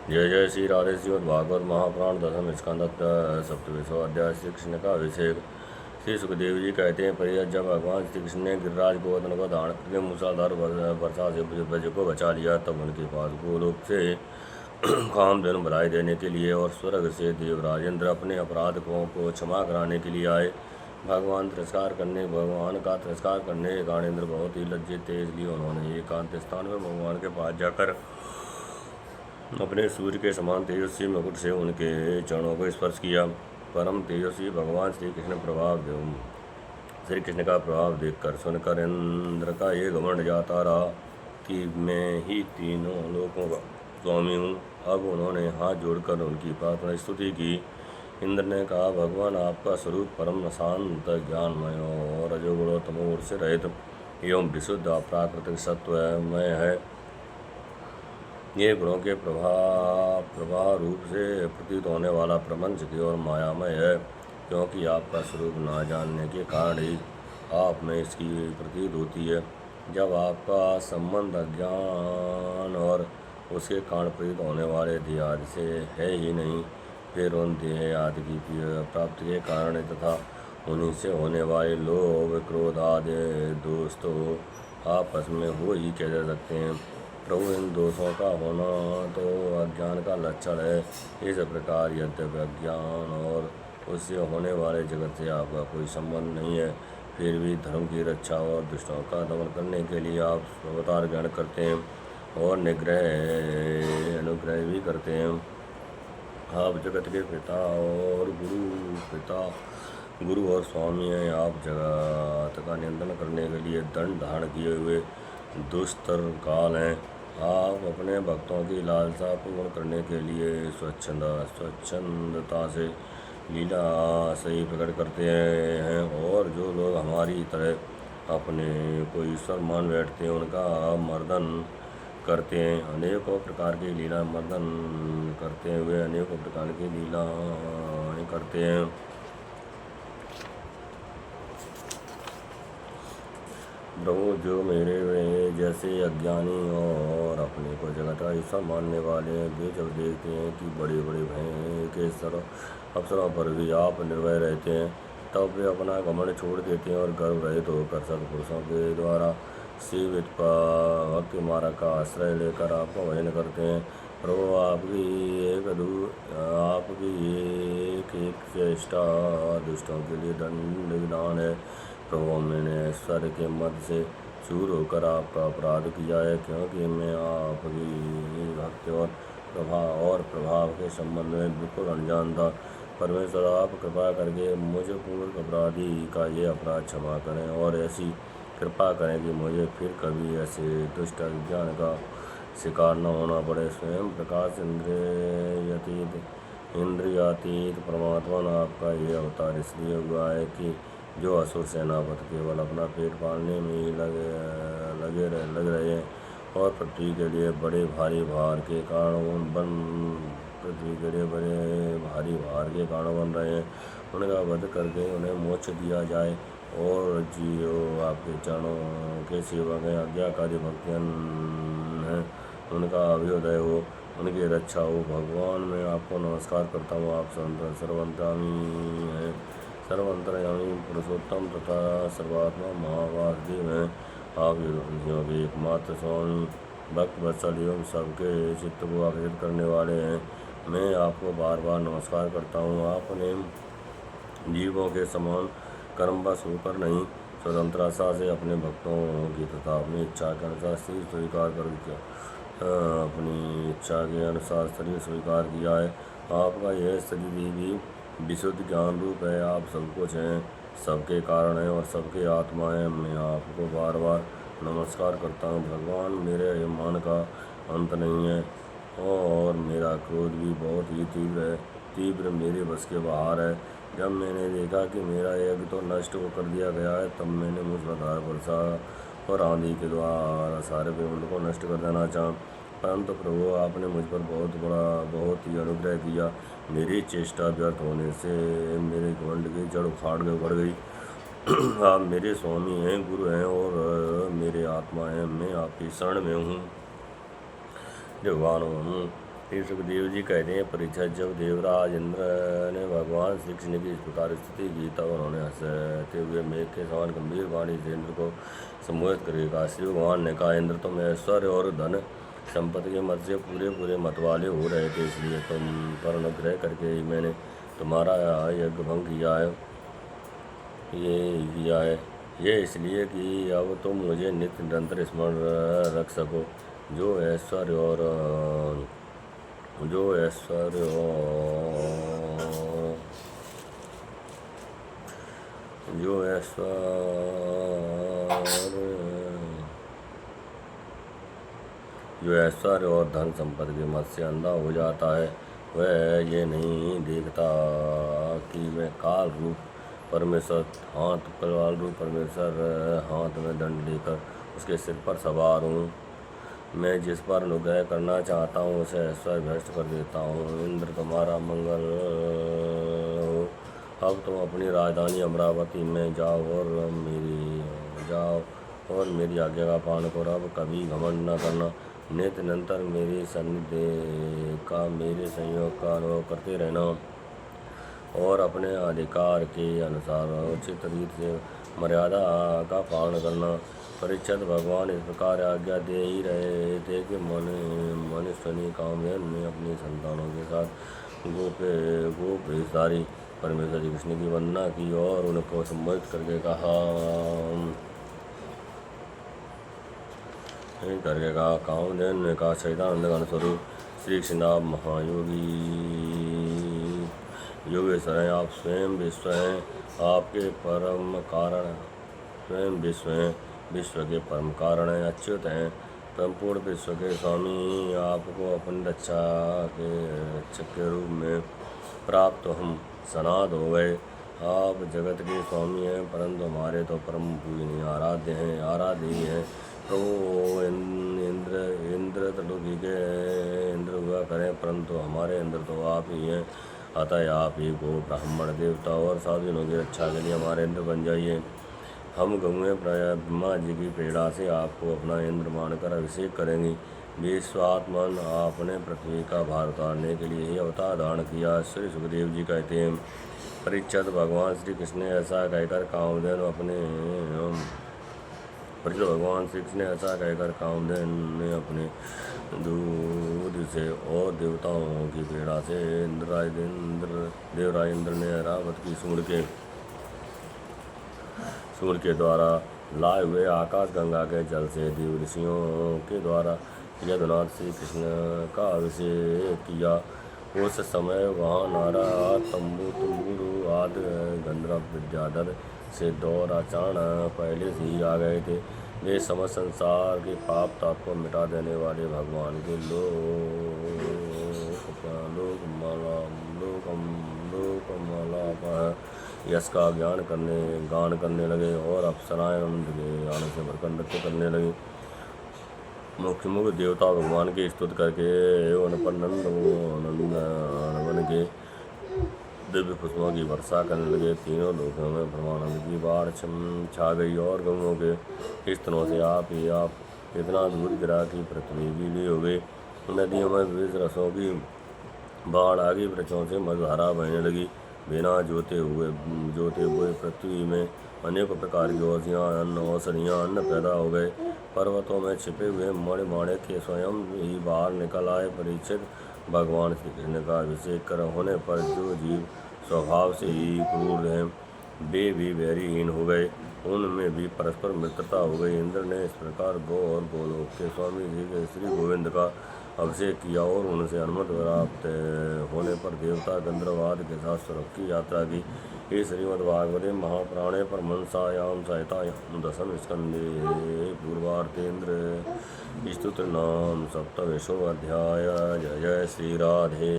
जय जय श्री राधे श्रीमद् भागवत महापुराण दशम स्कंद सप्तविशो अध्याय। श्री कृष्ण का अभिषेक। श्री सुखदेव जी कहते हैं, परियत जब भगवान श्री कृष्ण ने गिरिराज गोवर्धन को धारण करके मूसलाधार वर्षा से ब्रज को बचा लिया, तब उनके पास गोलोक से कामधेनु बधाई देने के लिए और स्वर्ग से देवराजेंद्र अपने अपराध को क्षमा कराने के लिए आए। भगवान का तिरस्कार करने के कारण इंद्र बहुत ही लज्जित थे, इसलिए उन्होंने एकांत स्थान में भगवान के पास जाकर अपने सूर्य के समान तेजस्वी मुकुट से उनके चरणों को स्पर्श किया। परम तेजस्वी भगवान श्री कृष्ण का प्रभाव देखकर सुनकर इंद्र का ये घमंड जाता रहा कि मैं ही तीनों लोकों का स्वामी हूँ। अब उन्होंने हाथ जोड़कर उनकी प्रार्थना स्तुति की। इंद्र ने कहा, भगवान आपका स्वरूप परम शांत ज्ञानमय और रजोगुण तमोगुण से रहित एवं विशुद्ध प्राकृतिक सत्वमय है। ये गुणों के प्रभाव रूप से प्रतीत होने वाला प्रपंच की ओर मायामय है, क्योंकि आपका स्वरूप ना जानने के कारण ही आप में इसकी प्रतीत होती है। जब आपका संबंध अज्ञान और उसके कारण प्रतीत होने वाले देह आदि से है ही नहीं, फिर उन देह आदि की प्राप्ति के कारण तथा उन्हीं से होने वाले लोभ क्रोध आदि दोष तो आपस में हो ही कैसे सकते हैं। प्रभु, इन दोषों का होना तो अज्ञान का लक्षण है। इस प्रकार यद्यपि अज्ञान और उससे होने वाले जगत से आपका कोई संबंध नहीं है, फिर भी धर्म की रक्षा और दुष्टों का दमन करने के लिए आप अवतार ग्रहण करते हैं और अनुग्रह भी करते हैं। आप जगत के पिता और गुरु और स्वामी हैं। आप जगत का नियंत्रण करने के लिए दंड धारण किए हुए दुष्तर काल हैं। आप अपने भक्तों की लालसा पूर्ण करने के लिए स्वच्छंदता से लीला सही प्रकट करते हैं, और जो लोग हमारी तरह अपने को ईश्वर मान बैठते हैं उनका मर्दन करते हैं। अनेकों प्रकार की लीला मर्दन करते हुए अनेकों प्रकार की लीला करते हैं। प्रभु, जो मेरे जैसे अज्ञानी और अपने को जगत का ईश्वर मानने वाले हैं, वे जब देखते हैं कि बड़े बड़े भय के अवसरों पर भी आप निर्भय रहते हैं, तब वे अपना घमंड छोड़ देते हैं और गर्व रहित होकर सत्पुरुषों के द्वारा सेवित भक्ति मार्ग का आश्रय लेकर आपका भजन करते हैं। प्रभु, आपकी एक चेष्टा दुष्टों के लिए दंड विधान है। प्रभु, मैंने ऐश्वर्य के मद से चूर होकर आपका अपराध किया है, क्योंकि मैं आपकी भक्ति और प्रभाव के संबंध में बिल्कुल अनजान था। परमेश्वर, आप कृपा करके मुझे पूर्ण अपराधी का ये अपराध क्षमा करें और ऐसी कृपा करें कि मुझे फिर कभी ऐसे दुष्ट अज्ञान का शिकार न होना पड़े। स्वयं प्रकाश इंद्रियातीत परमात्मा ने आपका ये अवतार इसलिए हुआ है कि जो असुर सेनापति केवल अपना पेट पालने में ही लग रहे हैं और पृथ्वी के लिए बड़े भारी भार के कारण बन रहे हैं, उनका वध करके उन्हें मोक्ष दिया जाए। और जियो आपके चरणों के सेवक हैं, आज्ञाकारी भक्तियान हैं, उनका अभ्युदय हो, उनकी रक्षा हो। भगवान, मैं आपको नमस्कार करता हूँ। आप सर्वंतर्यामी हैं, सर्वंतर्यामी पुरुषोत्तम तथा सर्वात्मा महावासुदेव हैं। आप योगी एकमात्र स्वामी भक्त वत्सल एवं सबके चित्त को आकर्षित करने वाले हैं। मैं आपको बार बार नमस्कार करता हूँ। आपने जीवों के समान कर्मवश होकर नहीं, स्वतंत्रता से अपने भक्तों की तथा अपनी इच्छा के अनुसार शरीर स्वीकार कर अपनी इच्छा के अनुसार शरीर स्वीकार किया है। आपका यह शरीर भी विशुद्ध ज्ञान रूप है। आप सब कुछ हैं, सबके कारण हैं और सबके आत्मा हैं। मैं आपको बार बार नमस्कार करता हूँ। भगवान, मेरे अभिमान का अंत नहीं है और मेरा क्रोध भी बहुत ही तीव्र मेरे बस के बाहर है। जब मैंने देखा कि मेरा यज्ञ तो नष्ट कर दिया गया है, तब मैंने मूसलाधार वर्षा और आंधी के द्वारा सारे ब्रह्मांड को नष्ट कर देना चाहा, परंतु प्रभु, आपने मुझ पर बहुत ही अनुग्रह किया। मेरी चेष्टा व्यर्थ होने से मेरे घमंड की जड़ उखाड़ गई। आप मेरे स्वामी हैं, गुरु हैं और मेरे आत्मा हैं। मैं आपकी शरण में हूँ। भगवान हूँ। श्री सुखदेव जी कहते हैं, परीक्षित जब देवराज इंद्र ने भगवान श्री कृष्ण की इस प्रकार स्तुति की तब उन्होंने हंसते हुए मेघ के समान गंभीर वाणी से इंद्र को संबोधित करके कहा। श्री भगवान ने कहा, इंद्र तुम ऐश्वर्य और धन संपत्ति के मत से पूरे पूरे मत वाले हो रहे थे, इसलिए तुम पर अनुग्रह करके ही मैंने तुम्हारा यज्ञ भंग किया है। ये इसलिए कि अब तुम मुझे नित्य निरंतर स्मरण रख सको। जो ऐश्वर्य और जो ऐश्वर्य और धन संपत्ति के मत से अंधा हो जाता है, वह ये नहीं देखता कि मैं काल रूप परमेश्वर हाथ में दंड लेकर उसके सिर पर सवार हूँ। मैं जिस पर अनुग्रह करना चाहता हूँ उसे ऐश्वर्य भ्रष्ट कर देता हूँ। इंद्र तुम्हारा मंगल हो। अब तुम अपनी राजधानी अमरावती में जाओ और मेरी आज्ञा का पालन करो। अब कभी घमंड न करना, नित्य निरंतर मेरी सन्निधि का, मेरे संयोग का अनुभव करते रहना और अपने अधिकार के अनुसार उचित रीति से मर्यादा का पालन करना। परीक्षित भगवान इस प्रकार आज्ञा दे ही रहे थे कि मनुष्य कामधेनु ने अपनी संतानों के साथ गोप वेशधारी परमेश्वर श्री कृष्ण की वंदना की और उनको संबोधित करके कहा, कामधेनु ने कहा, सच्चिदानंद घन स्वरूप श्री कृष्ण आप महायोगी योगेश्वर हैं, आप स्वयं विश्व हैं, आपके परम कारण स्वयं विश्व हैं, विश्व के परम कारण हैं, अच्युत हैं, संपूर्ण विश्व के स्वामी। आपको अपनी रक्षक के रूप में प्राप्त हम सनाद हो गए। आप जगत के स्वामी हैं, परंतु हमारे तो परम पूजनीय आराध्य ही हैं। प्रभु इंद्र त्रिलोकी के इंद्र हुआ करें, परंतु हमारे इंद्र तो आप ही हैं। अतः आप ही को ब्राह्मण देवता और साधुओं की रक्षा के लिए हमारे इंद्र बन जाइए। हम गौएं ब्रह्मा जी की प्रेरणा से आपको अपना इंद्र मानकर अभिषेक करेंगे। विश्वात्मन आपने पृथ्वी का भार उतारने के लिए ही अवतार धारण किया। श्री सुखदेव जी कहते हैं, परीक्षित भगवान श्री कृष्ण ने ऐसा कहकर कामधेनु ने अपने दूध से और देवताओं की प्रेरणा से देवराज इंद्र ने ऐरावत की सूर्य के द्वारा लाए हुए आकाश गंगा के जल से देव ऋषियों के द्वारा यदुनाथ श्री कृष्ण का अभिषेक किया। उस समय वहाँ नारद, तंबुरु आदि गंधर्व विद्याधर से दौराचाण पहले से ही आ गए थे। वे समस्त संसार के पाप ताप को मिटा देने वाले भगवान के लोकमाला यश का गान करने लगे और अप्सराएं आनंद से भरकर नृत्य करने लगी। मुख्य देवता भगवान की स्तुति करके उन पर नंदन के दिव्य पुष्पों की वर्षा करने लगे। तीनों लोकों में ब्रह्मानंद की बाढ़ छा गई और गंगों के स्तनों से आप इतना दूध गिरा कि पृथ्वी गीली हो गई। नदियों में विविध रसों की बाढ़ आ गई, वृक्षों से मधुधारा बहने लगी। बिना जोते हुए पृथ्वी में अनेक प्रकार की औषधियाँ अन्न पैदा हो गए। पर्वतों में छिपे हुए मणिमाणिक के स्वयं ही बाहर निकल आए। परीक्षित भगवान श्री कृष्ण का अभिषेक होने पर जो जीव स्वभाव से ही क्रूर हैं वे भी वैरीहीन हो गए, उनमें भी परस्पर मित्रता हो गई। इंद्र ने इस प्रकार गौ और गोलोक के स्वामी जी के श्री गोविंद का अभिषेक किया और उनसे अनुमति प्राप्त होने पर देवता गंधर्वाद के साथ स्वर्ग की यात्रा की। ये श्रीमद्भागवते महापुराणे परमहंसायां संहितायां दशम स्कंदे पूर्वार्धेन्द्र स्तुति नाम सप्तदशोऽध्याय। जय जय श्री राधे।